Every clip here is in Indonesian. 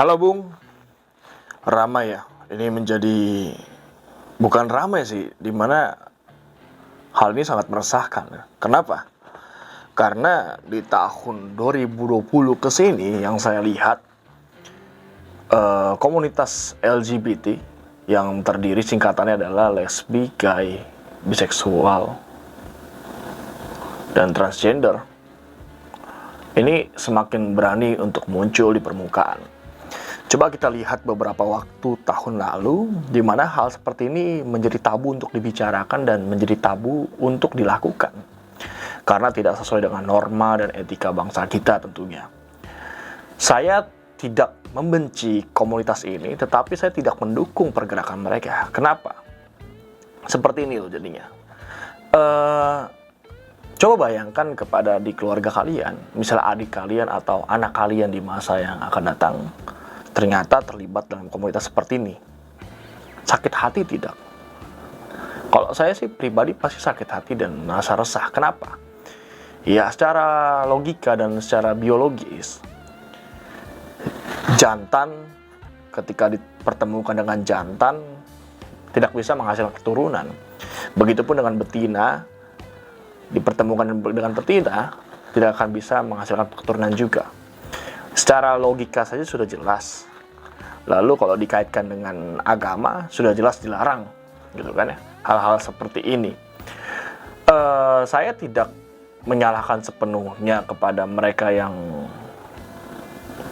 Halo Bung, ramai ya. Ini menjadi bukan ramai sih, dimana hal ini sangat meresahkan. Kenapa? Karena di tahun 2020 ke sini yang saya lihat komunitas LGBT yang terdiri singkatannya adalah lesbi, gay, biseksual, dan transgender ini semakin berani untuk muncul di permukaan. Coba kita lihat beberapa waktu tahun lalu, di mana hal seperti ini menjadi tabu untuk dibicarakan dan menjadi tabu untuk dilakukan. Karena tidak sesuai dengan norma dan etika bangsa kita tentunya. Saya tidak membenci komunitas ini, tetapi saya tidak mendukung pergerakan mereka. Kenapa? Seperti ini loh jadinya. Coba bayangkan kepada di keluarga kalian, misalnya adik kalian atau anak kalian di masa yang akan datang, ternyata terlibat dalam komunitas seperti ini. Sakit hati tidak? Kalau saya sih pribadi pasti sakit hati dan merasa resah. Kenapa? Ya secara logika dan secara biologis, jantan ketika dipertemukan dengan jantan tidak bisa menghasilkan keturunan. Begitupun dengan betina dipertemukan dengan betina tidak akan bisa menghasilkan keturunan juga. Secara logika saja sudah jelas. Lalu kalau dikaitkan dengan agama sudah jelas dilarang, gitu kan ya. Hal-hal seperti ini. Saya tidak menyalahkan sepenuhnya kepada mereka yang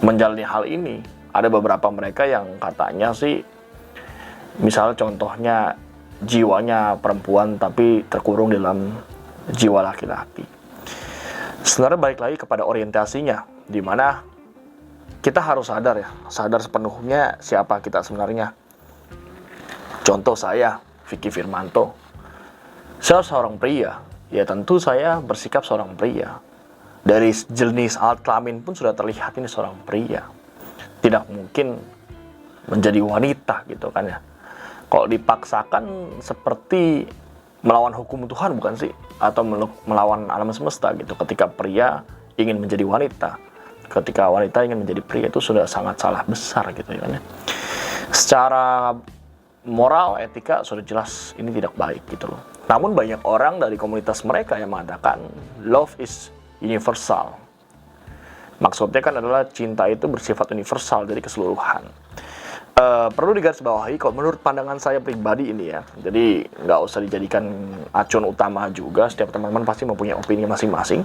menjalani hal ini. Ada beberapa mereka yang katanya sih, misalnya contohnya jiwanya perempuan tapi terkurung dalam jiwa laki-laki. Sebenarnya balik lagi kepada orientasinya, di mana kita harus sadar sepenuhnya siapa kita sebenarnya. Contoh saya, Vicky Firmanto. Saya seorang pria, ya tentu saya bersikap seorang pria. Dari jenis alat kelamin pun sudah terlihat ini seorang pria. Tidak mungkin menjadi wanita gitu kan ya. Kalau dipaksakan seperti melawan hukum Tuhan bukan sih? Atau melawan alam semesta gitu ketika pria ingin menjadi wanita. Ketika wanita ingin menjadi pria itu sudah sangat salah besar gitu ya kan ya. Secara moral, etika sudah jelas ini tidak baik gitu loh. Namun banyak orang dari komunitas mereka yang mengatakan love is universal. Maksudnya kan adalah cinta itu bersifat universal dari keseluruhan. Perlu digarisbawahi kalau menurut pandangan saya pribadi ini ya. Jadi nggak usah dijadikan acuan utama juga. Setiap teman-teman pasti mempunyai opini masing-masing.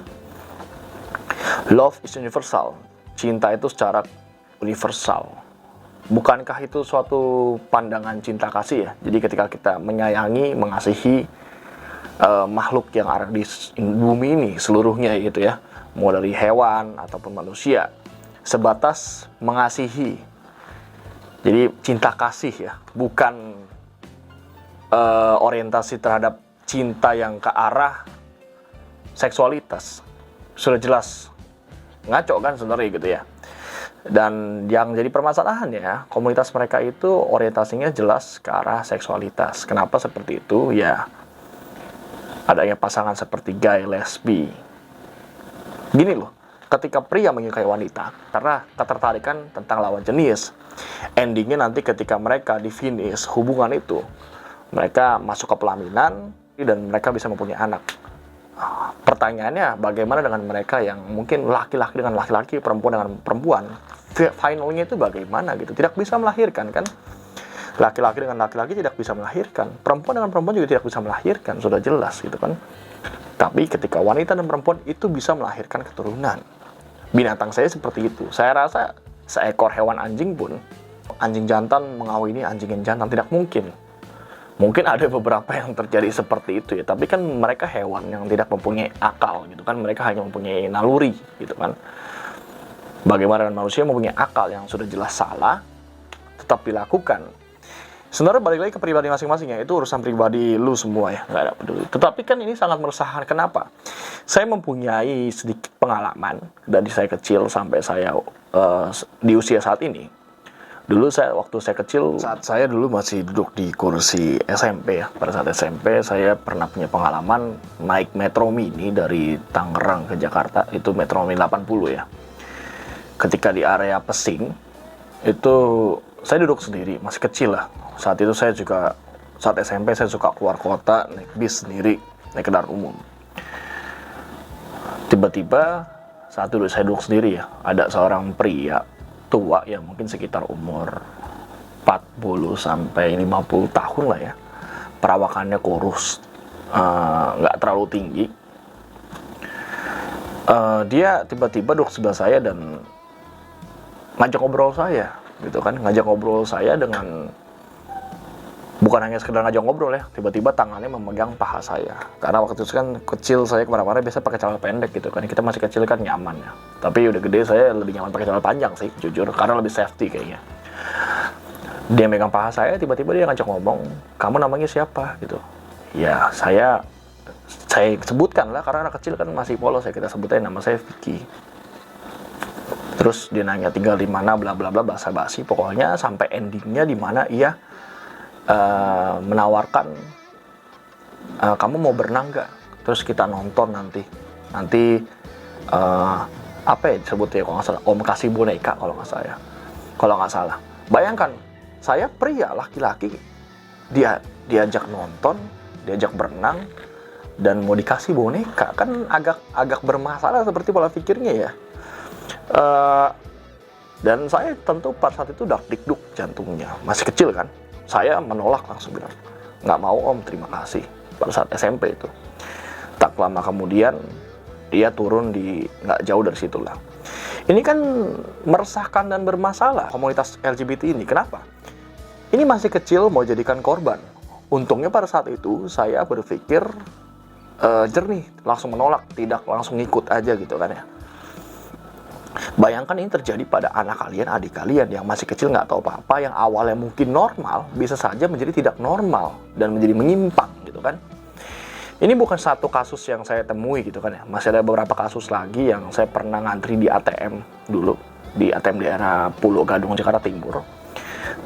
Love is universal. Cinta itu secara universal. Bukankah itu suatu pandangan cinta kasih ya? Jadi ketika kita menyayangi, mengasihi makhluk yang ada di bumi ini seluruhnya gitu ya, mau dari hewan ataupun manusia, sebatas mengasihi. Jadi cinta kasih ya, bukan orientasi terhadap cinta yang ke arah seksualitas. Sudah jelas ngaco kan sebenarnya gitu ya. Dan yang jadi permasalahan ya, komunitas mereka itu orientasinya jelas ke arah seksualitas. Kenapa seperti itu? Ya adanya pasangan seperti gay, lesbi. Gini loh, ketika pria menyukai wanita karena ketertarikan tentang lawan jenis, endingnya nanti ketika mereka di finish hubungan itu, mereka masuk ke pelaminan dan mereka bisa mempunyai anak. Pertanyaannya, bagaimana dengan mereka yang mungkin laki-laki dengan laki-laki, perempuan dengan perempuan? Finalnya itu bagaimana gitu? Tidak bisa melahirkan kan? Laki-laki dengan laki-laki tidak bisa melahirkan. Perempuan dengan perempuan juga tidak bisa melahirkan, sudah jelas gitu kan? Tapi ketika wanita dan perempuan itu bisa melahirkan keturunan. Binatang saya seperti itu. Saya rasa seekor hewan anjing pun, anjing jantan mengawini anjing yang jantan tidak mungkin. Mungkin ada beberapa yang terjadi seperti itu ya, tapi kan mereka hewan yang tidak mempunyai akal gitu kan, mereka hanya mempunyai naluri gitu kan. Bagaimana dengan manusia mempunyai akal yang sudah jelas salah, tetap dilakukan. Sebenarnya balik lagi ke pribadi masing-masing ya, itu urusan pribadi lu semua ya, nggak ada peduli. Tetapi kan ini sangat meresahkan, kenapa? Saya mempunyai sedikit pengalaman dari saya kecil sampai saya di usia saat ini. Dulu waktu saya kecil, saat saya dulu masih duduk di kursi SMP ya. Pada saat SMP saya pernah punya pengalaman naik Metro Mini dari Tangerang ke Jakarta. Itu Metro Mini 80 ya. Ketika di area Pesing, itu saya duduk sendiri, masih kecil lah. Saat itu saya juga, saat SMP saya suka keluar kota, naik bis sendiri, naik kendaraan umum. Tiba-tiba saat itu saya duduk sendiri ya, ada seorang pria tua yang mungkin sekitar umur 40 sampai 50 tahun lah ya. Perawakannya kurus, nggak terlalu tinggi. Dia tiba-tiba duduk sebelah saya dan ngajak ngobrol saya, gitu kan, ngajak ngobrol saya dengan, bukan hanya sekedar ngajak ngobrol ya, tiba-tiba tangannya memegang paha saya. Karena waktu itu kan kecil, saya kemana-mana biasa pakai celana pendek gitu kan, kita masih kecil kan nyaman ya. Tapi udah gede saya lebih nyaman pakai celana panjang sih, jujur, karena lebih safety kayaknya. Dia megang paha saya, tiba-tiba dia ngajak ngomong, kamu namanya siapa gitu. Ya saya sebutkan lah, karena anak kecil kan masih polos ya, kita sebutnya nama saya Vicky. Terus dia nanya tinggal di mana, bla bla bla, basa-basi pokoknya, sampai endingnya di mana ia menawarkan, kamu mau berenang gak? Terus kita nonton nanti apa ya disebutnya kalau nggak salah, Om kasih boneka kalau nggak salah. Bayangkan saya pria laki-laki, dia diajak nonton, diajak berenang, dan mau dikasih boneka, kan agak bermasalah seperti pola pikirnya ya. Dan saya tentu pada saat itu dakdikduk jantungnya, masih kecil kan. Saya menolak, langsung bilang, nggak mau om, terima kasih. Pada saat SMP itu. Tak lama kemudian dia turun di nggak jauh dari situlah. Ini kan meresahkan dan bermasalah komunitas LGBT ini. Kenapa? Ini masih kecil mau jadikan korban. Untungnya pada saat itu saya berpikir jernih, langsung menolak, tidak langsung ngikut aja gitu kan ya. Bayangkan ini terjadi pada anak kalian, adik kalian yang masih kecil, nggak tahu apa-apa, yang awalnya mungkin normal, bisa saja menjadi tidak normal dan menjadi menyimpang gitu kan. Ini bukan satu kasus yang saya temui gitu kan ya, masih ada beberapa kasus lagi yang saya pernah ngantri di ATM dulu, di ATM daerah Pulau Gadung, Jakarta Timur.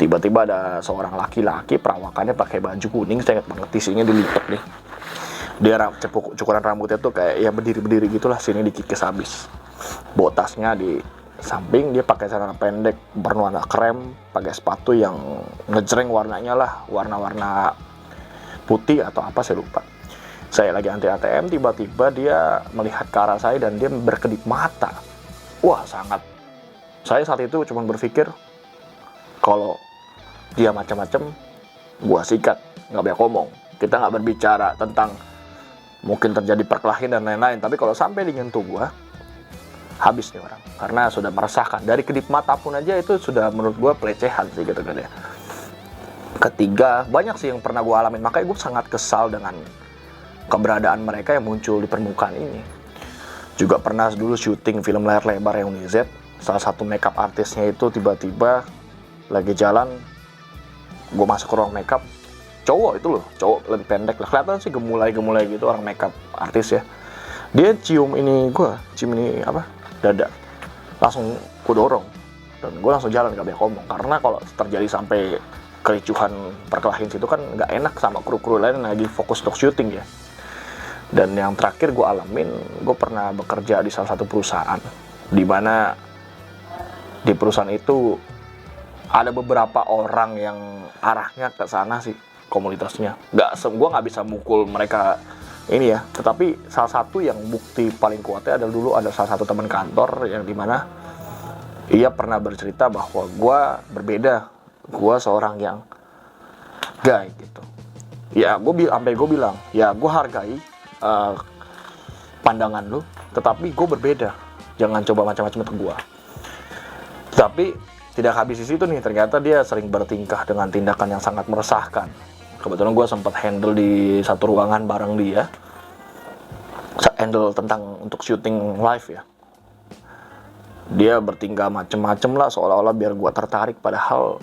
Tiba-tiba ada seorang laki-laki, perawakannya pakai baju kuning, saya ingat banget, tisinya dilipat nih. Dia cukuran rambutnya tuh kayak ya berdiri-berdiri gitulah, sini dikikis habis. Bawa tasnya di samping, dia pakai celana pendek berwarna krem, pakai sepatu yang ngejreng warnanya lah, warna-warna putih atau apa saya lupa. Saya lagi antri ATM, tiba-tiba dia melihat ke arah saya dan dia berkedip mata. Wah, sangat. Saya saat itu cuma berpikir, kalau dia macam-macam, gua sikat, nggak banyak ngomong. Kita nggak berbicara tentang mungkin terjadi perkelahian dan lain-lain, tapi kalau sampai menyentuh gua, habis nih orang, karena sudah meresahkan. Dari kedip mata pun aja itu sudah menurut gue pelecehan sih gitu kan ya. Ketiga, banyak sih yang pernah gue alamin, makanya gue sangat kesal dengan keberadaan mereka yang muncul di permukaan ini. Juga pernah dulu syuting film layar lebar Reuni Z, salah satu makeup artisnya itu tiba-tiba lagi jalan, gue masuk ke ruang makeup, cowok itu loh, cowok lebih pendek lah, kelihatan sih gemulai gitu orang makeup artis ya. Dia cium ini apa, dada, langsung gue dorong dan gue langsung jalan, gak banyak ngomong, karena kalau terjadi sampai kericuhan perkelahian situ kan nggak enak sama kru-kru lain yang lagi fokus untuk syuting ya. Dan yang terakhir gue alamin, gue pernah bekerja di salah satu perusahaan, di mana di perusahaan itu ada beberapa orang yang arahnya ke sana sih komunitasnya. Gue nggak bisa mukul mereka ini ya, tetapi salah satu yang bukti paling kuatnya adalah dulu ada salah satu teman kantor yang dimana ia pernah bercerita bahwa gue berbeda, gue seorang yang gay gitu. Ya sampai gue bilang, ya gue hargai pandangan lu, tetapi gue berbeda, jangan coba macam-macam ke gue. Tapi tidak habis di situ nih, ternyata dia sering bertingkah dengan tindakan yang sangat meresahkan. Kebetulan gue sempat handle di satu ruangan bareng dia, handle tentang untuk syuting live ya. Dia bertingkah macem-macem lah, seolah-olah biar gue tertarik, padahal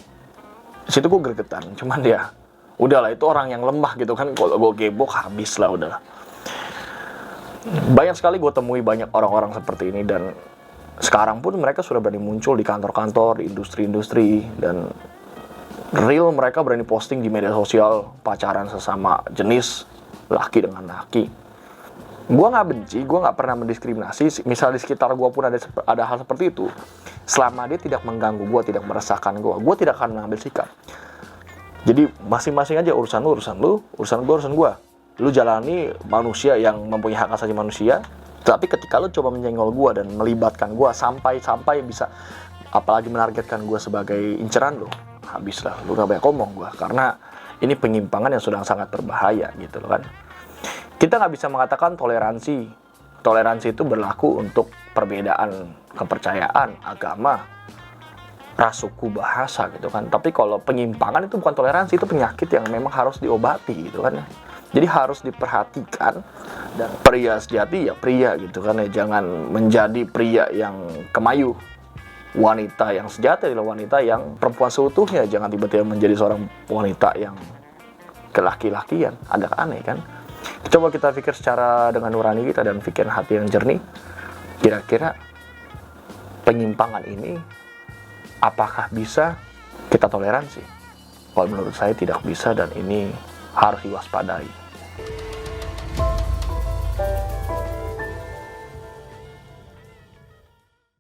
di situ gue gregetan. Cuman dia, udahlah, itu orang yang lemah gitu kan, kalau gue gebok habis lah udah. Banyak sekali gue temui banyak orang-orang seperti ini, dan sekarang pun mereka sudah berani muncul di kantor-kantor, di industri-industri, dan real mereka berani posting di media sosial pacaran sesama jenis, laki dengan laki. Gue nggak benci, gue nggak pernah mendiskriminasi. Misal di sekitar gue pun ada hal seperti itu, selama dia tidak mengganggu gue, tidak meresahkan gue tidak akan mengambil sikap. Jadi masing-masing aja, urusan lu, urusan gue. Lu jalani, manusia yang mempunyai hak asasi manusia. Tapi ketika lu coba menyenggol gue dan melibatkan gue sampai bisa, apalagi menargetkan gue sebagai inceran lu, habislah, lu gak banyak ngomong gue. Karena ini penyimpangan yang sudah sangat berbahaya gitu loh kan. Kita nggak bisa mengatakan toleransi. Toleransi itu berlaku untuk perbedaan kepercayaan, agama, ras, suku, bahasa gitu kan. Tapi kalau penyimpangan itu bukan toleransi, itu penyakit yang memang harus diobati gitu kan ya. Jadi harus diperhatikan, dan pria sejati ya pria gitu kan ya. Jangan menjadi pria yang kemayu. Wanita yang sejati adalah wanita yang perempuan seutuhnya. Jangan tiba-tiba menjadi seorang wanita yang kelaki-lakian. Agak aneh kan. Coba kita pikir secara dengan nurani kita dan pikiran hati yang jernih. Kira-kira penyimpangan ini apakah bisa kita toleransi? Kalau menurut saya tidak bisa, dan ini harus diwaspadai.